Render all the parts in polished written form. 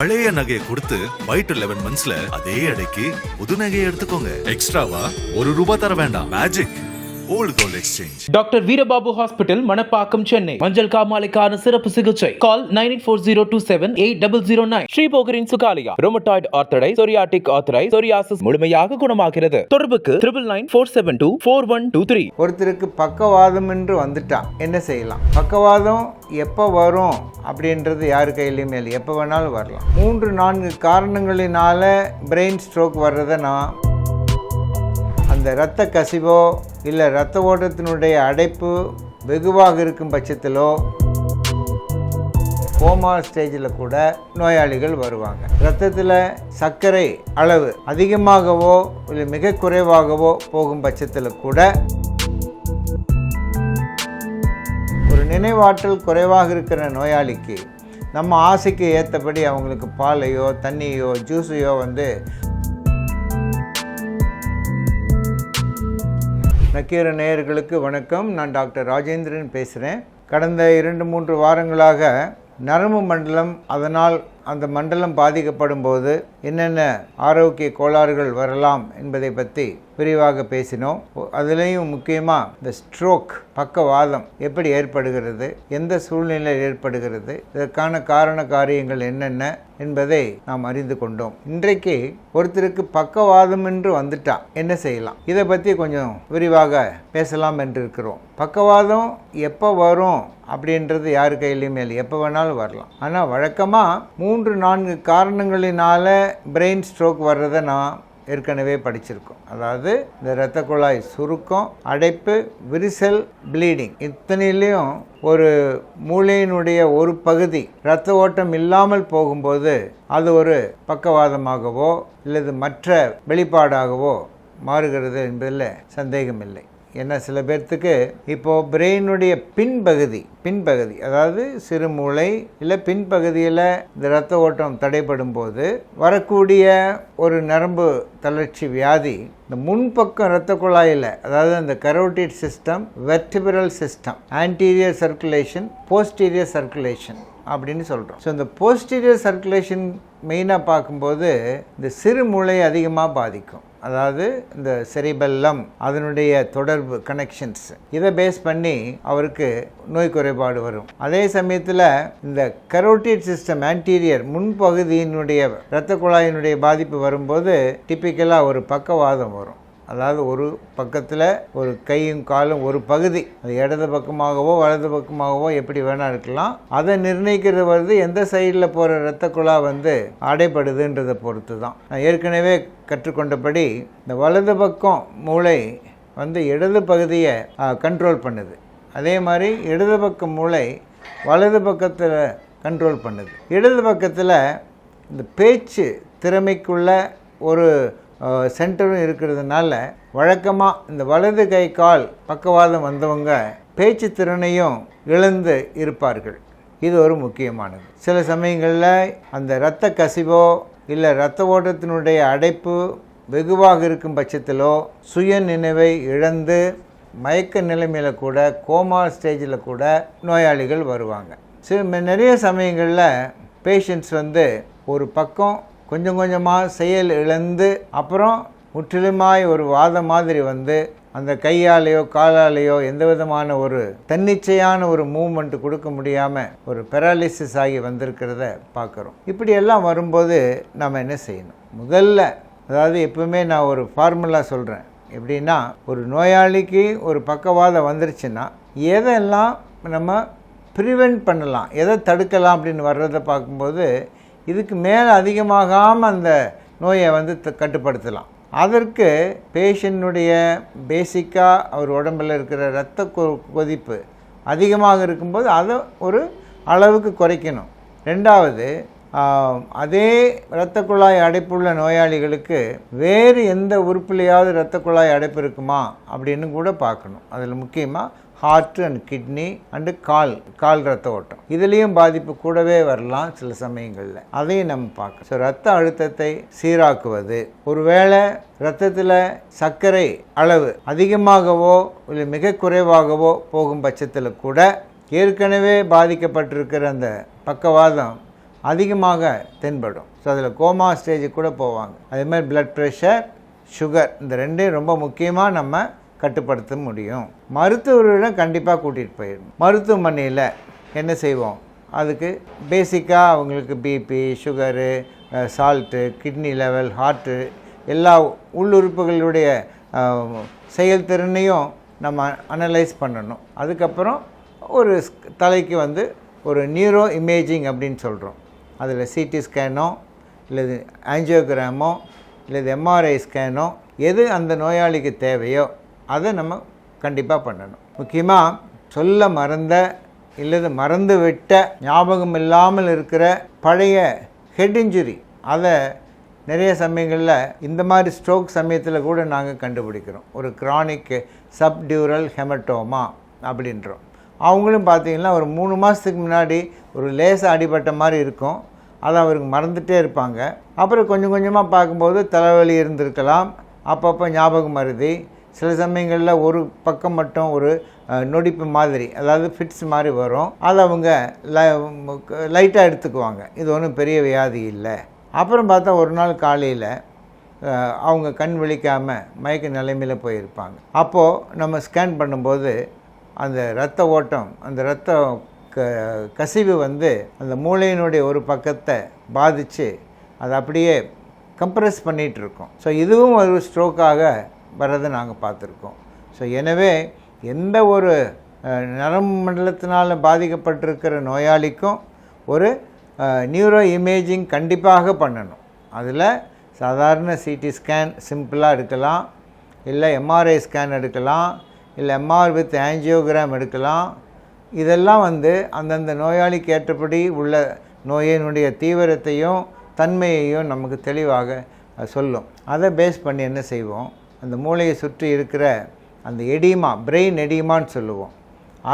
பழைய நகையை கொடுத்து வைட் 11 மந்த்ஸ்ல அதே எடைக்கு புது நகையை எடுத்துக்கோங்க. எக்ஸ்ட்ராவா ₹1 தர வேண்டாம். Magic old gold exchange. Doctor Veerababu hospital, Manapakkam, Chennai. மஞ்சள் காமாலைக்கான சிறப்பு சிகிச்சை. கால் 9840278009. ஸ்ரீபோகரின் சுகாலியா, rheumatoid arthritis, psoriatic arthritis, psoriasis முழுமையாக குணமாகிறது. தொடர்புக்கு 9994724123. ஒருத்தருக்கு பக்கவாதம் என்று வந்துட்டா என்ன செய்யலாம்? பக்கவாதம் எப்போ வரும் அப்படின்றது யார் கையிலையுமே இல்லை, எப்போ வேணாலும் வரலாம். 3-4 காரணங்களினால பிரெயின் ஸ்ட்ரோக் வர்றதை நான் அந்த இரத்த கசிவோ இல்லை இரத்த ஓட்டத்தினுடைய அடைப்பு வெகுவாக இருக்கும் பட்சத்திலோ கோமா ஸ்டேஜில் கூட நோயாளிகள் வருவாங்க. இரத்தத்தில் சர்க்கரை அளவு அதிகமாகவோ இல்லை மிக குறைவாகவோ போகும் பட்சத்தில் கூட, ஒரு நினைவாற்றல் குறைவாக இருக்கிற நோயாளிக்கு நம்ம ஆசைக்கு ஏற்றபடி அவங்களுக்கு பாலையோ தண்ணியோ ஜூஸையோ நக்கீர நேயர்களுக்கு வணக்கம். நான் டாக்டர் ராஜேந்திரன் பேசுகிறேன். கடந்த 2-3 வாரங்களாக நரம்பு மண்டலம், அதனால் அந்த மண்டலம் பாதிக்கப்படும் போது என்னென்ன ஆரோக்கிய கோளாறுகள் வரலாம் என்பதை பற்றி விரிவாக பேசினோம். அதுலேயும் முக்கியமாக இந்த ஸ்ட்ரோக், பக்கவாதம் எப்படி ஏற்படுகிறது, எந்த சூழ்நிலையில் ஏற்படுகிறது, இதற்கான காரண காரியங்கள் என்னென்ன என்பதை நாம் அறிந்து கொண்டோம். இன்றைக்கு ஒருத்தருக்கு பக்கவாதம் என்று வந்துட்டா என்ன செய்யலாம், இதை பற்றி கொஞ்சம் விரிவாக பேசலாம் என்று இருக்கிறோம். பக்கவாதம் எப்போ வரும் அப்படின்றது யார் கையிலையுமே இல்லை, எப்போ வேணாலும் வரலாம். ஆனால் வழக்கமாக 3-4 காரணங்களினால பிரெயின் ஸ்ட்ரோக் வர்றதை நான் ஏற்கனவே படிச்சிருக்கோம். அதாவது இந்த இரத்த குழாய் சுருக்கம், அடைப்பு, விரிசல், ப்ளீடிங், இத்தனையிலையும் ஒரு மூளையினுடைய ஒரு பகுதி இரத்த ஓட்டம் இல்லாமல் போகும்போது அது ஒரு பக்கவாதமாகவோ அல்லது மற்ற வெளிப்பாடாகவோ மாறுகிறது என்பதில் சந்தேகமில்லை. ஏன்னா சில பேர்த்துக்கு இப்போது பிரெயினுடைய பின்பகுதி அதாவது சிறுமூளை இல்லை பின்பகுதியில் இந்த இரத்த ஓட்டம் தடைப்படும் போது வரக்கூடிய ஒரு நரம்பு தளர்ச்சி வியாதி இந்த முன்பக்கம் இரத்த குழாயில், அதாவது அந்த carotid system, vertebral system, anterior circulation, posterior circulation அப்படின்னு சொல்கிறோம். ஸோ இந்த போஸ்டீரியர் சர்க்குலேஷன் மெயினாக பார்க்கும்போது இந்த சிறுமூளை அதிகமாக பாதிக்கும். அதாவது இந்த செரிபெல்லம், அதனுடைய தொடர்பு கனெக்ஷன்ஸ், இதை பேஸ் பண்ணி அவருக்கு நோய் குறைபாடு வரும். அதே சமயத்தில் இந்த கரோட்டிட் சிஸ்டம், ஆன்டீரியர் முன்பகுதியினுடைய இரத்த குழாயினுடைய பாதிப்பு வரும்போது டிப்பிக்கலாக ஒரு பக்கவாதம் வரும். அதாவது ஒரு பக்கத்தில் ஒரு கையும் காலும் ஒரு பகுதி, அது இடது பக்கமாகவோ வலது பக்கமாகவோ எப்படி வேணால் இருக்கலாம். அதை நிர்ணயிக்கிறது எந்த சைடில் போகிற இரத்த குழா அடைப்படுதுன்றதை பொறுத்து தான். நான் ஏற்கனவே கற்றுக்கொண்டபடி இந்த வலது பக்கம் மூளை இடது பகுதியை கண்ட்ரோல் பண்ணுது. அதே மாதிரி இடது பக்கம் மூளை வலது பக்கத்தில் கண்ட்ரோல் பண்ணுது. இடது பக்கத்தில் இந்த பேச்சு திறமைக்குள்ள ஒரு சென்டரும் இருக்கிறதுனால வழக்கமாக இந்த வலது கை கால் பக்கவாதம் வந்தவங்க பேச்சு திறனையும் இழந்து இருப்பார்கள். இது ஒரு முக்கியமானது. சில சமயங்களில் அந்த இரத்த கசிவோ இல்லை இரத்த ஓட்டத்தினுடைய அடைப்பு வெகுவாக இருக்கும் பட்சத்திலோ சுய நினைவை இழந்து மயக்க நிலைமையில் கூட, கோமா ஸ்டேஜில் கூட நோயாளிகள் வருவாங்க. நிறைய சமயங்களில் பேஷண்ட்ஸ் ஒரு பக்கம் கொஞ்சம் கொஞ்சமாக செயல் இழந்து அப்புறம் முற்றிலுமாய் ஒரு வாதம் மாதிரி அந்த கையாலேயோ காலாலேயோ எந்த விதமான ஒரு தன்னிச்சையான ஒரு மூவ்மெண்ட் கொடுக்க முடியாமல் ஒரு பெராலிசிஸ் ஆகி வந்திருக்கிறத பார்க்குறோம். இப்படியெல்லாம் வரும்போது நம்ம என்ன செய்யணும்? முதல்ல, அதாவது எப்பவுமே நான் ஒரு ஃபார்முலா சொல்கிறேன். எப்படின்னா, ஒரு நோயாளிக்கு ஒரு பக்கவாதம் வந்துருச்சுன்னா எதெல்லாம் நம்ம ப்ரிவெண்ட் பண்ணலாம், எதை தடுக்கலாம் அப்படின்னு வர்றதை பார்க்கும்போது இதுக்கு மேலே அதிகமாகாமல் அந்த நோயை கட்டுப்படுத்தலாம். அதற்கு பேஷண்ட்டுடைய பேசிக்காக அவர் உடம்பில் இருக்கிற இரத்த கொதிப்பு அதிகமாக இருக்கும்போது அதை ஒரு அளவுக்கு குறைக்கணும். ரெண்டாவது, அதே இரத்த குழாய் அடைப்புள்ள நோயாளிகளுக்கு வேறு எந்த உறுப்புலையாவது இரத்த குழாய் அடைப்பு இருக்குமா அப்படின்னு கூட பார்க்கணும். அதில் முக்கியமாக heart and kidney and call ரத்த ஓட்டம், இதுலேயும் பாதிப்பு கூடவே வரலாம் சில சமயங்களில். அதையும் நம்ம பார்க்கணும். ஸோ ரத்த அழுத்தத்தை சீராக்குவது, ஒருவேளை இரத்தத்தில் சர்க்கரை அளவு அதிகமாகவோ இல்லை மிக குறைவாகவோ போகும் பட்சத்தில் கூட ஏற்கனவே பாதிக்கப்பட்டிருக்கிற அந்த பக்கவாதம் அதிகமாக தென்படும். ஸோ அதில் கோமா ஸ்டேஜுக்கு கூட போவாங்க. அதே மாதிரி பிளட் ப்ரெஷர், சுகர், இந்த ரெண்டையும் ரொம்ப முக்கியமாக நம்ம கட்டுப்படுத்த முடியும். மருத்துவரிடம் கண்டிப்பாக கூட்டிகிட்டு போயிடணும். மருத்துவமனையில் என்ன செய்வோம், அதுக்கு பேசிக்காக அவங்களுக்கு BP, sugar, salt, kidney level, heart, எல்லா உள்ளுறுப்புகளுடைய செயல்திறனையும் நம்ம அனலைஸ் பண்ணணும். அதுக்கப்புறம் ஒரு தலைக்கு வந்து ஒரு நியூரோ இமேஜிங் அப்படின்னு சொல்கிறோம். அதில் சிடி ஸ்கேனோ இல்லது ஆஞ்சியோகிராமோ இல்லது எம்ஆர்ஐ ஸ்கேனோ எது அந்த நோயாளிக்கு தேவையோ அதை நம்ம கண்டிப்பாக பண்ணணும். முக்கியமாக சொல்ல மறந்த இல்லது மறந்து விட்ட, ஞாபகம் இல்லாமல் இருக்கிற பழைய ஹெட் இன்ஜுரி, அதை நிறைய சமயங்களில் இந்த மாதிரி ஸ்ட்ரோக் சமயத்தில் கூட நாங்கள் கண்டுபிடிக்கிறோம். ஒரு கிரானிக் சப்டியூரல் ஹெமட்டோமா அப்படின்றோம். அவங்களும் பார்த்திங்கன்னா ஒரு 3 மாதத்துக்கு முன்னாடி ஒரு லேசாக அடிபட்ட மாதிரி இருக்கும், அதை அவருக்கு மறந்துகிட்டே இருப்பாங்க. அப்புறம் கொஞ்சம் கொஞ்சமாக பார்க்கும்போது தலைவலி இருந்திருக்கலாம், அப்பப்போ ஞாபகம் மருதி, சில சமயங்களில் ஒரு பக்கம் மட்டும் ஒரு நொடிப்பு மாதிரி, அதாவது ஃபிட்ஸ் மாதிரி வரும். அதை அவங்க லைட்டாக எடுத்துக்குவாங்க, இது ஒன்றும் பெரிய வியாதி இல்லை. அப்புறம் பார்த்தா ஒரு நாள் காலையில் அவங்க கண் விழிக்காமல் மயக்க நிலைமையில் போயிருப்பாங்க. அப்போது நம்ம ஸ்கேன் பண்ணும்போது அந்த இரத்த ஓட்டம், அந்த இரத்த கசிவு வந்து அந்த மூளையினுடைய ஒரு பக்கத்தை பாதித்து அதை அப்படியே கம்ப்ரெஸ் பண்ணிகிட்ருக்கோம். ஸோ இதுவும் ஒரு ஸ்ட்ரோக்காக வர்றதை நாங்கள் பார்த்துருக்கோம். ஸோ எனவே எந்த ஒரு நரம்பு மண்டலத்தினால் பாதிக்கப்பட்டிருக்கிற நோயாளிக்கும் ஒரு நியூரோ இமேஜிங் கண்டிப்பாக பண்ணணும். அதில் சாதாரண சிடி ஸ்கேன் சிம்பிளாக எடுக்கலாம், இல்லை எம்ஆர்ஐ ஸ்கேன் எடுக்கலாம், இல்லை எம்ஆர் வித் ஆஞ்சியோகிராம் எடுக்கலாம். இதெல்லாம் வந்து அந்தந்த நோயாளிக்கு ஏற்றபடி உள்ள நோயினுடைய தீவிரத்தையும் தன்மையையும் நமக்கு தெளிவாக சொல்லும். அதை பேஸ் பண்ணி என்ன செய்வோம், அந்த மூளையை சுற்றி இருக்கிற அந்த எடிமா, பிரெயின் எடிமான்னு சொல்லுவோம்,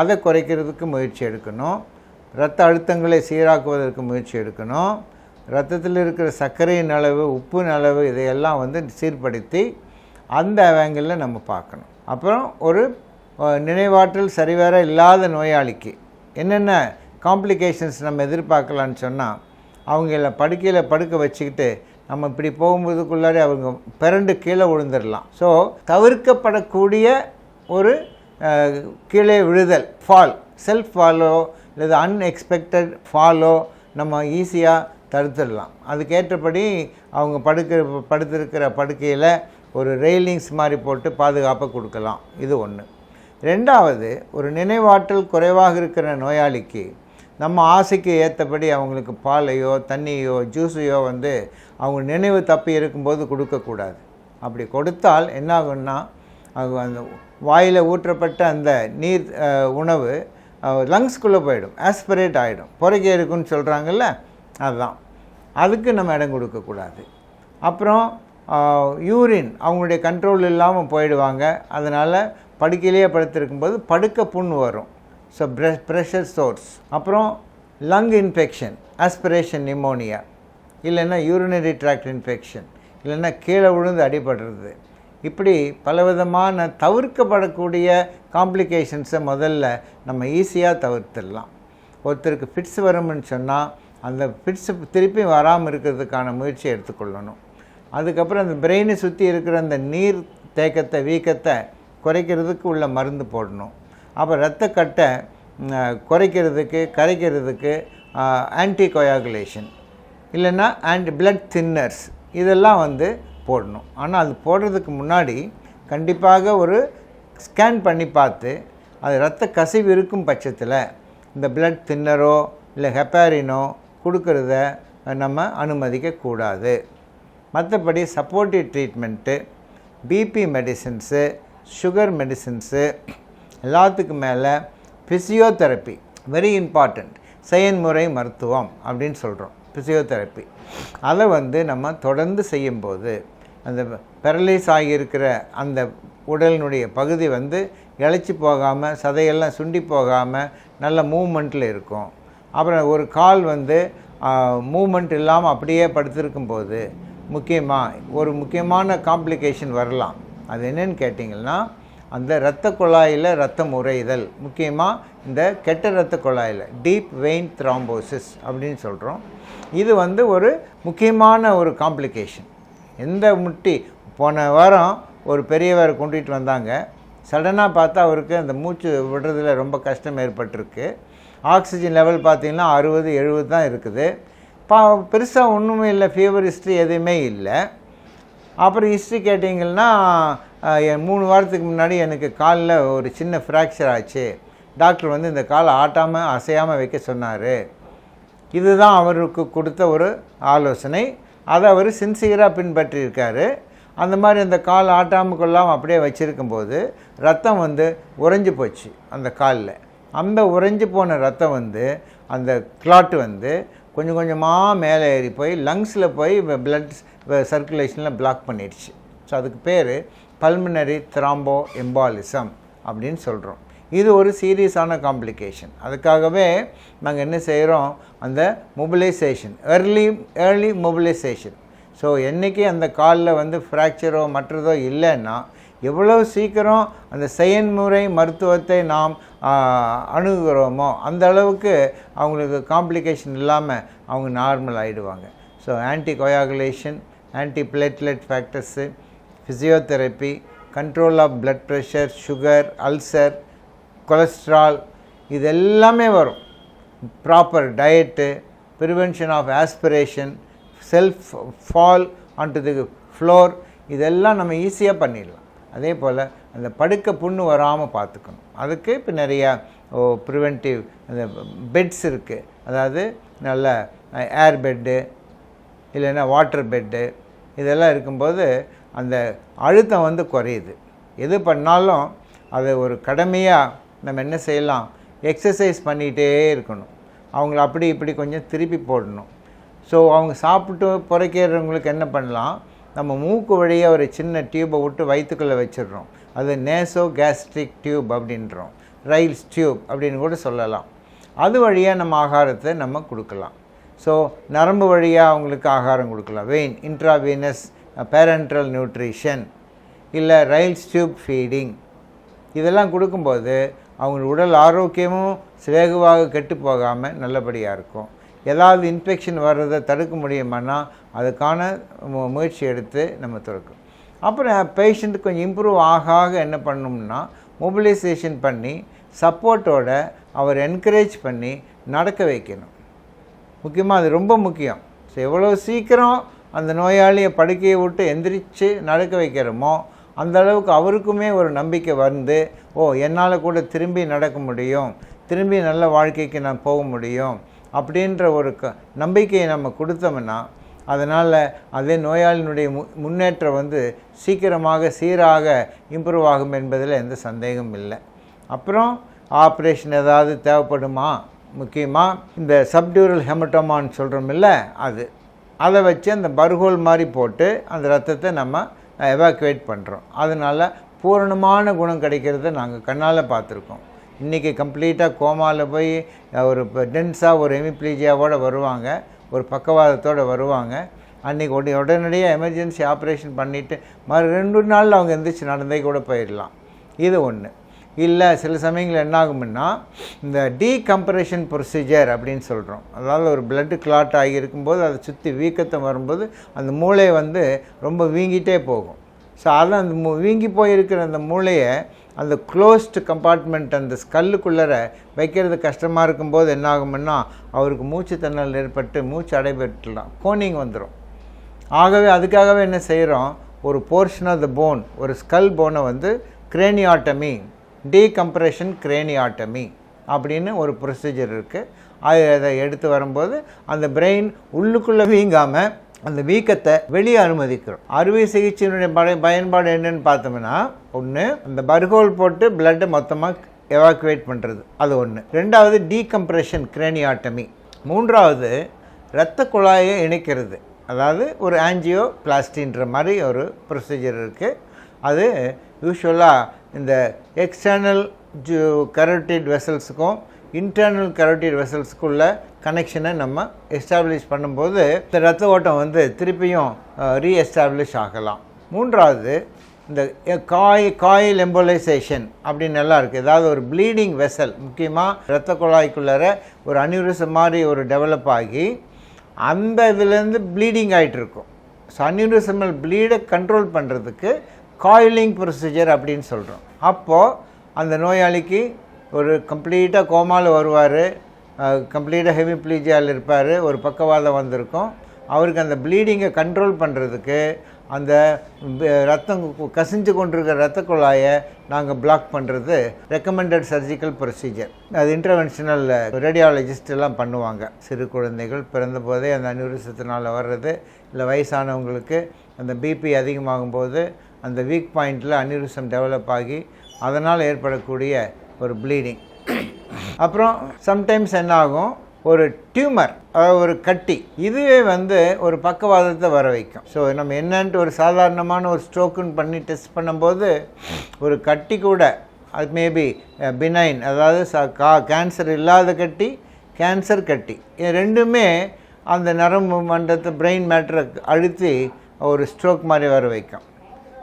அதை குறைக்கிறதுக்கு முயற்சி எடுக்கணும். இரத்த அழுத்தங்களை சீராக்குவதற்கு முயற்சி எடுக்கணும். இரத்தத்தில் இருக்கிற சர்க்கரையின் அளவு, உப்பின் அளவு, இதையெல்லாம் வந்து சீர்படுத்தி அந்த ஆங்கிளில் நம்ம பார்க்கணும். அப்புறம் ஒரு நினைவாற்றல் சரிவர இல்லாத நோயாளிக்கு என்னென்ன காம்ப்ளிகேஷன்ஸ் நம்ம எதிர்பார்க்கலான்னு சொன்னால், அவங்கள படுக்கையில் படுக்க வச்சுக்கிட்டு நம்ம இப்படி போகும்போதுக்குள்ளாரே அவங்க பிறண்டு கீழே விழுந்துடலாம். ஸோ தவிர்க்கப்படக்கூடிய ஒரு கீழே விழுதல், ஃபால், செல்ஃப் ஃபாலோ இல்லை அன்எக்ஸ்பெக்டட் ஃபாலோ நம்ம ஈஸியாக தடுத்துடலாம். அதுக்கேற்றபடி அவங்க படுத்திருக்கிற படுக்கையில் ஒரு ரெயிலிங்ஸ் மாதிரி போட்டு பாதுகாப்பை கொடுக்கலாம். இது ஒன்று. ரெண்டாவது, ஒரு நினைவாற்றல் குறைவாக இருக்கிற நோயாளிக்கு நம்ம ஆசைக்கு ஏற்றபடி அவங்களுக்கு பாலையோ தண்ணியோ ஜூஸையோ வந்து அவங்க நினைவு தப்பி இருக்கும்போது கொடுக்கக்கூடாது. அப்படி கொடுத்தால் என்ன ஆகுன்னா, அவங்க அந்த வாயில் ஊற்றப்பட்ட அந்த நீர் உணவு லங்ஸ்குள்ளே போயிடும், ஆஸ்பிரேட் ஆகிடும், புறக்கே இருக்குன்னு சொல்கிறாங்கல்ல, அதுதான். அதுக்கு நம்ம இடம் கொடுக்கக்கூடாது. அப்புறம் யூரின் அவங்களுடைய கண்ட்ரோல் இல்லாமல் போயிடுவாங்க. அதனால் படுக்கையிலேயே படுத்திருக்கும்போது படுக்க புண் வரும். So pressure source. அப்புறம் லங் இன்ஃபெக்ஷன், ஆஸ்பிரேஷன் நிமோனியா, இல்லைன்னா யூரினரி ட்ராக்ட் இன்ஃபெக்ஷன், இல்லைன்னா கீழே விழுந்து அடிபடுறது, இப்படி பலவிதமான தவிர்க்கப்படக்கூடிய காம்ப்ளிகேஷன்ஸை முதல்ல நம்ம ஈஸியாக தவிர்த்திடலாம். ஒருத்தருக்கு ஃபிட்ஸ் வரும்னு சொன்னால் அந்த ஃபிட்ஸு திருப்பி வராமல் இருக்கிறதுக்கான முயற்சி எடுத்துக்கொள்ளணும். அதுக்கப்புறம் அந்த பிரெயினை சுற்றி இருக்கிற அந்த நீர் தேக்கத்தை, வீக்கத்தை குறைக்கிறதுக்கு உள்ள மருந்து போடணும். அப்போ இரத்தக்கட்டை கரைக்கிறதுக்கு ஆன்டிகோயாகுலேஷன் இல்லைன்னா பிளட் தின்னர்ஸ் இதெல்லாம் வந்து போடணும். ஆனால் அது போடுறதுக்கு முன்னாடி கண்டிப்பாக ஒரு ஸ்கேன் பண்ணி பார்த்து அது இரத்த கசிவு இருக்கும் பட்சத்தில் இந்த பிளட் தின்னரோ இல்லை ஹெப்பாரினோ கொடுக்கறத நம்ம அனுமதிக்கக்கூடாது. மற்றபடி supportive treatment, BP medicines, sugar medicines, எல்லாத்துக்கும் மேலே ஃபிசியோதெரப்பி, வெரி இம்பார்ட்டண்ட், செயன்முறை மருத்துவம் அப்படின்னு சொல்கிறோம், ஃபிசியோதெரப்பி. அதை வந்து நம்ம தொடர்ந்து செய்யும்போது அந்த பெரலைஸ் ஆகியிருக்கிற அந்த உடலினுடைய பகுதி வந்து இழைச்சி போகாமல், சதையெல்லாம் சுண்டி போகாமல் நல்ல மூமெண்ட்டில் இருக்கும். அப்புறம் ஒரு கால் வந்து மூமெண்ட் இல்லாமல் அப்படியே படுத்திருக்கும்போது ஒரு முக்கியமான காம்ப்ளிகேஷன் வரலாம். அது என்னன்னு கேட்டிங்கன்னா, அந்த இரத்த குழாயில் ரத்தம் உறைதல், முக்கியமாக இந்த கெட்ட இரத்த குழாயில் டீப் வெயின் த்ராம்போசிஸ் அப்படின்னு சொல்கிறோம். இது ஒரு முக்கியமான ஒரு காம்ப்ளிகேஷன். எந்த முட்டி போன வாரம் ஒரு பெரியவர் கொண்டுட்டு வந்தாங்க. சடனாக பார்த்தா அவருக்கு அந்த மூச்சு விடுறதுல ரொம்ப கஷ்டம் ஏற்பட்டிருக்கு. ஆக்சிஜன் லெவல் பார்த்திங்கன்னா 60-70 தான் இருக்குது. பெருசாக ஒன்றுமே இல்லை, ஃபீவர் ஹிஸ்ட்ரி எதுவுமே இல்லை. அப்புறம் ஹிஸ்ட்ரி கேட்டிங்கன்னா 3 வாரத்துக்கு முன்னாடி எனக்கு காலில் ஒரு சின்ன ஃப்ராக்சர் ஆச்சு, டாக்டர் இந்த காலை ஆட்டாமல் அசையாமல் வைக்க சொன்னார். இதுதான் அவருக்கு கொடுத்த ஒரு ஆலோசனை. அதை அவர் சின்சியராக பின்பற்றியிருக்காரு. அந்த மாதிரி அந்த கால் ஆட்டாமல் கொள்ளாமல் அப்படியே வச்சுருக்கும்போது ரத்தம் உறைஞ்சி போச்சு அந்த காலில். அந்த உறைஞ்சி போன ரத்தம் அந்த கிளாட்டு கொஞ்சம் கொஞ்சமாக மேலே ஏறி போய் லங்ஸில் போய் பிளட் சர்க்குலேஷனில் பிளாக் பண்ணிடுச்சு. ஸோ அதுக்கு பேர் பல்மனரி த்ராம்போ எம்பாலிசம் அப்படின்னு சொல்கிறோம். இது ஒரு சீரியஸான காம்ப்ளிகேஷன். அதுக்காகவே நாங்கள் என்ன செய்கிறோம், அந்த மொபிலைசேஷன், ஏர்லி மொபிலைசேஷன். ஸோ என்றைக்கு அந்த காலில் ஃப்ராக்சரோ மற்றதோ இல்லைன்னா எவ்வளோ சீக்கிரம் அந்த செயன்முறை மருத்துவத்தை நாம் அணுகுகிறோமோ அந்த அளவுக்கு அவங்களுக்கு காம்ப்ளிகேஷன் இல்லாமல் அவங்க நார்மல் ஆகிடுவாங்க. So anticoagulation, anti platelet factors, physiotherapy, control of blood pressure, sugar, ulcer, cholesterol, இது எல்லாமே வரும். Proper diet, prevention of aspiration, self fall on the floor, இதெல்லாம் நம்ம ஈஸியாக பண்ணிடலாம். அதே போல் அந்த படுக்க புண்ணு வராமல் பார்த்துக்கணும். அதுக்கு இப்போ நிறையா ப்ரிவென்டிவ் அந்த பெட்ஸ் இருக்குது. அதாவது நல்ல ஏர் பெட்டு இல்லைன்னா வாட்டர் பெட்டு இதெல்லாம் இருக்கும்போது அந்த அழுத்தம் குறையுது. எது பண்ணாலும் அது ஒரு கடமையாக நம்ம என்ன செய்யலாம், எக்ஸசைஸ் பண்ணிகிட்டே இருக்கணும். அவங்கள அப்படி இப்படி கொஞ்சம் திருப்பி போடணும். ஸோ அவங்க சாப்பிட்டு புரைக்கிறவங்களுக்கு என்ன பண்ணலாம், நம்ம மூக்கு வழியாக ஒரு சின்ன டியூப்பை விட்டு வயிற்றுக்குள்ளே வச்சிடுறோம். அது நேசோ கேஸ்ட்ரிக் டியூப் அப்படின்றோம், ரைல்ஸ் டியூப் அப்படின்னு கூட சொல்லலாம். அது வழியாக நம்ம ஆகாரத்தை நம்ம கொடுக்கலாம். ஸோ நரம்பு வழியாக அவங்களுக்கு ஆகாரம் கொடுக்கலாம். வெயின் இன்ட்ராவீனஸ் பேரண்ட்ரல் நியூட்ரிஷன் இல்லை ரைல்ஸ் டியூப் ஃபீடிங், இதெல்லாம் கொடுக்கும்போது அவங்க உடல் ஆரோக்கியமும் சிவேகுவாக கெட்டு போகாமல் நல்லபடியாக இருக்கும். ஏதாவது இன்ஃபெக்ஷன் வர்றதை தடுக்க முடியுமானா அதுக்கான முயற்சி எடுத்து நம்ம துறக்கும். அப்புறம் பேஷண்ட் கொஞ்சம் இம்ப்ரூவ் ஆக என்ன பண்ணணும்னா மொபிலைசேஷன் பண்ணி சப்போர்ட்டோட அவர் என்கரேஜ் பண்ணி நடக்க வைக்கணும். முக்கியமாக அது ரொம்ப முக்கியம். ஸோ எவ்வளோ சீக்கிரம் அந்த நோயாளியை படுக்கையை விட்டு எந்திரிச்சு நடக்க வைக்கிறோமோ அந்த அளவுக்கு அவருக்குமே ஒரு நம்பிக்கை என்னால் கூட திரும்பி நடக்க முடியும், திரும்பி நல்ல வாழ்க்கைக்கு நான் போக முடியும் அப்படின்ற ஒரு நம்பிக்கையை நம்ம கொடுத்தோம்னா அதனால் அதே நோயாளியினுடைய முன்னேற்றம் சீக்கிரமாக சீராக இம்ப்ரூவ் ஆகும் என்பதில் எந்த சந்தேகமும் இல்லை. அப்புறம் ஆப்ரேஷன் ஏதாவது தேவைப்படுமா, முக்கியமாக இந்த சப்டியூரல் ஹெமட்டோமான்னு சொல்கிறோமில்ல, அதை வச்சு அந்த பர்ஹோல் மாதிரி போட்டு அந்த ரத்தத்தை நம்ம எவாக்குவேட் பண்ணுறோம். அதனால் பூரணமான குணம் கிடைக்கிறத நாங்கள் கண்ணால் பார்த்துருக்கோம். இன்றைக்கி கம்ப்ளீட்டாக கோமாவில் போய் ஒரு டென்ஸாக ஒரு ஹெமிப்ளீஜியாவோடு வருவாங்க, ஒரு பக்கவாதத்தோடு வருவாங்க. அன்றைக்கி உடனடியாக எமர்ஜென்சி ஆப்ரேஷன் பண்ணிவிட்டு 2 நாளில் அவங்க எந்திரிச்சு நடந்தே கூட போயிடலாம். இது ஒன்று. இல்லை சில சமயங்கள் என்ன ஆகும்னா இந்த டீகம்ப்ரெஷன் ப்ரொசீஜர் அப்படின்னு சொல்கிறோம். அதாவது ஒரு பிளட்டு கிளாட் ஆகியிருக்கும்போது அதை சுற்றி வீக்கத்தை வரும்போது அந்த மூளை ரொம்ப வீங்கிட்டே போகும். ஸோ அதை அந்த வீங்கி போயிருக்கிற அந்த மூளையை அந்த க்ளோஸ்டு கம்பார்ட்மெண்ட் அந்த ஸ்கல்லுக்குள்ளே வைக்கிறது கஷ்டமாக இருக்கும்போது என்ன ஆகும்னா அவருக்கு மூச்சு திணறல் ஏற்பட்டு மூச்சு அடைபெற்றலாம், கோனிங் வந்துடும். ஆகவே அதுக்காகவே என்ன செய்கிறோம், ஒரு போர்ஷன் ஆஃப் த போன், ஒரு ஸ்கல் போனை கிரேனியாட்டமி, டீகம்ப்ரெஷன் கிரேனியாட்டமி அப்படின்னு ஒரு ப்ரொசீஜர் இருக்குது. அதை எடுத்து வரும்போது அந்த பிரெயின் உள்ளுக்குள்ளே வீங்காமல் அந்த வீக்கத்தை வெளியே அனுமதிக்கிறோம். அறுவை சிகிச்சையினுடைய பயன்பாடு என்னன்னு பார்த்தோம்னா, ஒன்று அந்த பர்ஹோல் போட்டு பிளட்டை மொத்தமாக எவாக்குவேட் பண்ணுறது, அது ஒன்று. ரெண்டாவது டீகம்ப்ரெஷன் கிரேனியாட்டமி. மூன்றாவது இரத்த குழாயை இணைக்கிறது, அதாவது ஒரு ஆஞ்சியோ பிளாஸ்டின்ற மாதிரி ஒரு ப்ரொசீஜர் இருக்குது. அது யூஸ்வலாக இந்த எக்ஸ்டர்னல் கரோட்டிட் வெசல்ஸுக்கும் இன்டர்னல் கரோட்டிட் வெசல்ஸுக்குள்ள கனெக்ஷனை நம்ம எஸ்டாப்ளிஷ் பண்ணும்போது இந்த ரத்த ஓட்டம் திருப்பியும் ரீஎஸ்டாப்ளிஷ் ஆகலாம். மூன்றாவது இந்த காயில் எம்போலைசேஷன் அப்படின்னு நல்லா இருக்குது. ஏதாவது ஒரு ப்ளீடிங் வெசல், முக்கியமாக இரத்த குழாய்க்குள்ளார ஒரு அனியூரிசம் மாதிரி ஒரு டெவலப் ஆகி அந்த இதுலேருந்து ப்ளீடிங் ஆகிட்டு இருக்கும். ஸோ அனியூரிசமல் ப்ளீடை கண்ட்ரோல் பண்ணுறதுக்கு காயிலிங் ப்ரொசீஜர் அப்படின்னு சொல்கிறோம். அப்போது அந்த நோயாளிக்கு ஒரு கம்ப்ளீட்டாக கோமாவில் வருவார், கம்ப்ளீட்டாக ஹெமிப்ளீஜியாவில் இருப்பார், ஒரு பக்கவாதம் வந்திருக்கும். அவருக்கு அந்த ப்ளீடிங்கை கண்ட்ரோல் பண்ணுறதுக்கு அந்த ரத்தம் கசிஞ்சு கொண்டிருக்கிற இரத்த குழாயை நாங்கள் பிளாக் பண்ணுறது ரெக்கமெண்டட் சர்ஜிக்கல் ப்ரொசீஜர். அது இன்டர்வென்ஷனல் ரேடியாலஜிஸ்ட் எல்லாம் பண்ணுவாங்க. சிறு குழந்தைகள் பிறந்த போதே அந்த அனியூரிசத்தினால் வர்றது, இல்லை வயசானவங்களுக்கு அந்த பிபி அதிகமாகும் போது அந்த வீக் பாயிண்டில் அனியூரிசம் டெவலப் ஆகி அதனால் ஏற்படக்கூடிய ஒரு ப்ளீடிங். அப்புறம் சம்டைம்ஸ் என்ன ஆகும், ஒரு டியூமர், அதாவது ஒரு கட்டி, இதுவே ஒரு பக்கவாதத்தை வர வைக்கும். ஸோ நம்ம என்னன்ட்டு ஒரு சாதாரணமான ஒரு ஸ்ட்ரோக்குன்னு பண்ணி டெஸ்ட் பண்ணும்போது ஒரு கட்டி கூட, அது மேபி பினைன், அதாவது கேன்சர் இல்லாத கட்டி, கேன்சர் கட்டி, இது ரெண்டுமே அந்த நரம்பு மண்டலத்தை பிரெயின் மேட்டரை அழுத்தி ஒரு ஸ்ட்ரோக் மாதிரி வர வைக்கும்.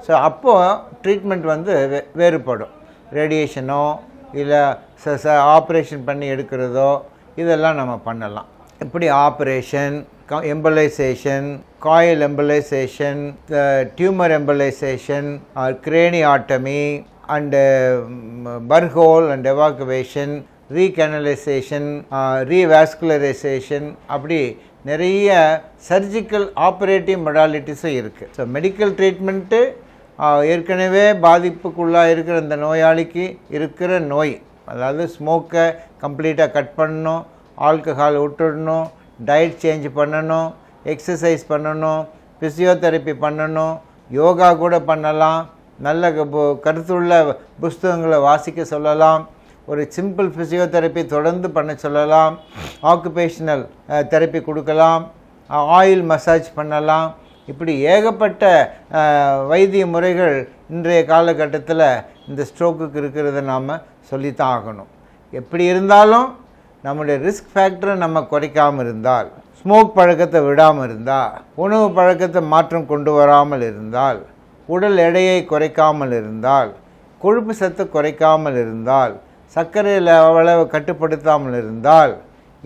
ஸோ அப்போது ட்ரீட்மெண்ட் வேறுபடும். ரேடியேஷனோ இல்லை ஆப்ரேஷன் பண்ணி எடுக்கிறதோ இதெல்லாம் நம்ம பண்ணலாம். இப்படி operation, embolization, coil embolization, tumour embolization, craniotomy and burr hole and evacuation, recanalization, revascularization, அப்படி நிறைய சர்ஜிக்கல் ஆப்ரேட்டிவ் மொடாலிட்டிஸும் இருக்குது. ஸோ மெடிக்கல் ட்ரீட்மெண்ட்டு ஏற்கனவே பாதிப்புக்குள்ளாக இருக்கிற இந்த நோயாளிக்கு இருக்கிற நோய், அதாவது ஸ்மோக்கை கம்ப்ளீட்டாக கட் பண்ணணும், ஆல்கஹால் விட்டுடணும், டயட் சேஞ்ச் பண்ணணும், எக்ஸசைஸ் பண்ணணும், ஃபிசியோதெரப்பி பண்ணணும், யோகா கூட பண்ணலாம், நல்ல கருத்துள்ள புஸ்தகங்களை வாசிக்க சொல்லலாம், ஒரு சிம்பிள் ஃபிசியோதெரப்பி தொடர்ந்து பண்ண சொல்லலாம், ஆக்குபேஷனல் தெரப்பி கொடுக்கலாம், ஆயில் மசாஜ் பண்ணலாம். இப்படி ஏகப்பட்ட வைத்திய முறைகள் இன்றைய காலகட்டத்தில் இந்த ஸ்ட்ரோக்குக்கு இருக்கிறத நாம் சொல்லித்தான் ஆகணும். எப்படி இருந்தாலும் நம்முடைய ரிஸ்க் ஃபேக்டரை நம்ம குறைக்காமல் இருந்தால், ஸ்மோக் பழக்கத்தை விடாமல் இருந்தால், உணவு பழக்கத்தை மாற்றம் கொண்டு வராமல் இருந்தால், உடல் எடையை குறைக்காமல் இருந்தால், கொழுப்பு சத்து குறைக்காமல் இருந்தால், சர்க்கரை அளவை கட்டுப்படுத்தாமல் இருந்தால்,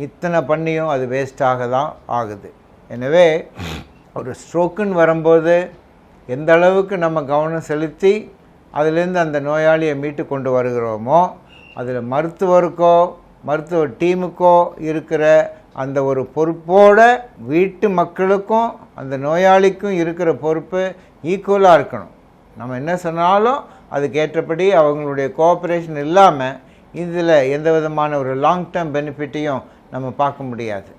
இத்தனை பண்ணியும் அது வேஸ்டாக தான் ஆகுது. எனவே ஒரு ஸ்ட்ரோக்குன்னு வரும்போது எந்த அளவுக்கு நம்ம கவனம் செலுத்தி அதிலேருந்து அந்த நோயாளியை மீட்டு கொண்டு வருகிறோமோ, அதில் மருத்துவருக்கோ மருத்துவ டீமுக்கோ இருக்கிற அந்த ஒரு பொறுப்போட வீட்டு மக்களுக்கும் அந்த நோயாளிக்கும் இருக்கிற பொறுப்பு ஈக்குவலாக இருக்கணும். நம்ம என்ன சொன்னாலும் அதுக்கேற்றபடி அவங்களுடைய கோஆப்ரேஷன் இல்லாமல் இதில் எந்த விதமான ஒரு லாங் டேர்ம் பெனிஃபிட்டையும் நம்ம பார்க்க முடியாது.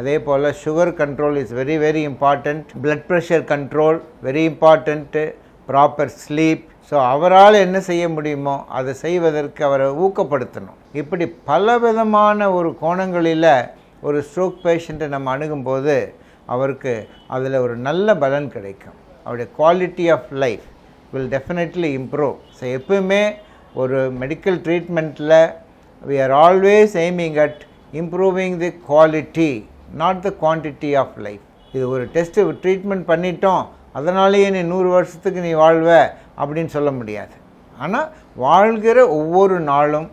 அதே போல் sugar control is very very important, blood pressure control very important, proper sleep. So அவரால் என்ன செய்ய முடியுமோ அதை செய்வதற்கு அவரை ஊக்கப்படுத்தணும். இப்படி பலவிதமான ஒரு கோணங்களில் ஒரு ஸ்ட்ரோக் பேஷண்ட்டை நம்ம அணுகும்போது அவருக்கு அதில் ஒரு நல்ல பலன் கிடைக்கும். அவருடைய quality of life will definitely improve. So எப்பவுமே ஒரு மெடிக்கல் ட்ரீட்மெண்ட்டில் we are always aiming at improving the quality, not the quantity of life. இது ஒரு டெஸ்ட்டு ட்ரீட்மெண்ட் பண்ணிட்டோம், அதனாலேயே நீ 100 வருஷத்துக்கு நீ வாழ்வ அப்படின்னு சொல்ல முடியாது. ஆனால் வாழ்கிற ஒவ்வொரு நாளும்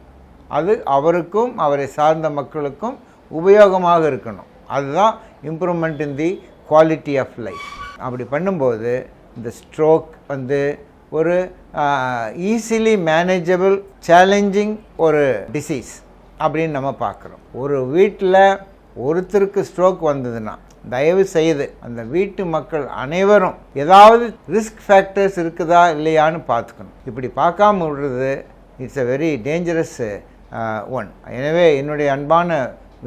அது அவருக்கும் அவரை சார்ந்த மக்களுக்கும் உபயோகமாக இருக்கணும். அதுதான் improvement in the quality of life. அப்படி பண்ணும்போது இந்த ஸ்ட்ரோக் ஒரு ஈஸிலி மேனேஜபிள் சேலஞ்சிங் ஒரு டிசீஸ் அப்படின்னு நம்ம பார்க்குறோம். ஒரு வீட்டில் ஒருத்தருக்கு ஸ்ட்ரோக் வந்ததுன்னா தயவு செய்து அந்த வீட்டு மக்கள் அனைவரும் ஏதாவது ரிஸ்க் ஃபேக்டர்ஸ் இருக்குதா இல்லையான்னு பார்த்துக்கணும். இப்படி பார்க்காம விடுறது it's a very dangerous one. எனவே என்னுடைய அன்பான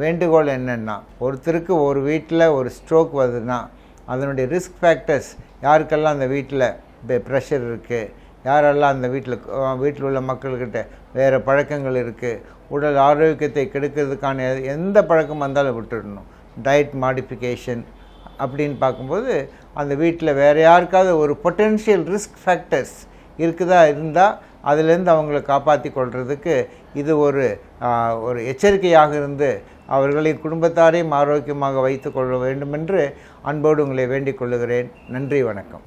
வேண்டுகோள் என்னென்னா, ஒருத்தருக்கு ஒரு வீட்டில் ஒரு ஸ்ட்ரோக் வருதுன்னா அதனுடைய ரிஸ்க் ஃபேக்டர்ஸ், யாருக்கெல்லாம் அந்த வீட்டில் ப்ரெஷர் இருக்குது, யாரெல்லாம் அந்த வீட்டில் உள்ள மக்கள்கிட்ட வேறு பழக்கங்கள் இருக்குது, உடல் ஆரோக்கியத்தை கெடுக்கிறதுக்கான எந்த பழக்கம் வந்தாலும் விட்டுடணும். டயட் மாடிஃபிகேஷன் அப்படின்னு பார்க்கும்போது அந்த வீட்டில் வேறு யாருக்காவது ஒரு பொட்டென்ஷியல் ரிஸ்க் ஃபேக்டர்ஸ் இருந்தால் அதிலேருந்து அவங்கள காப்பாற்றி கொள்வதுக்கு இது ஒரு எச்சரிக்கையாக இருந்து அவர்களின் குடும்பத்தாரையும் ஆரோக்கியமாக வைத்து கொள்ள வேண்டும் என்று அன்போடு உங்களை வேண்டிக் கொள்ளுகிறேன். நன்றி, வணக்கம்.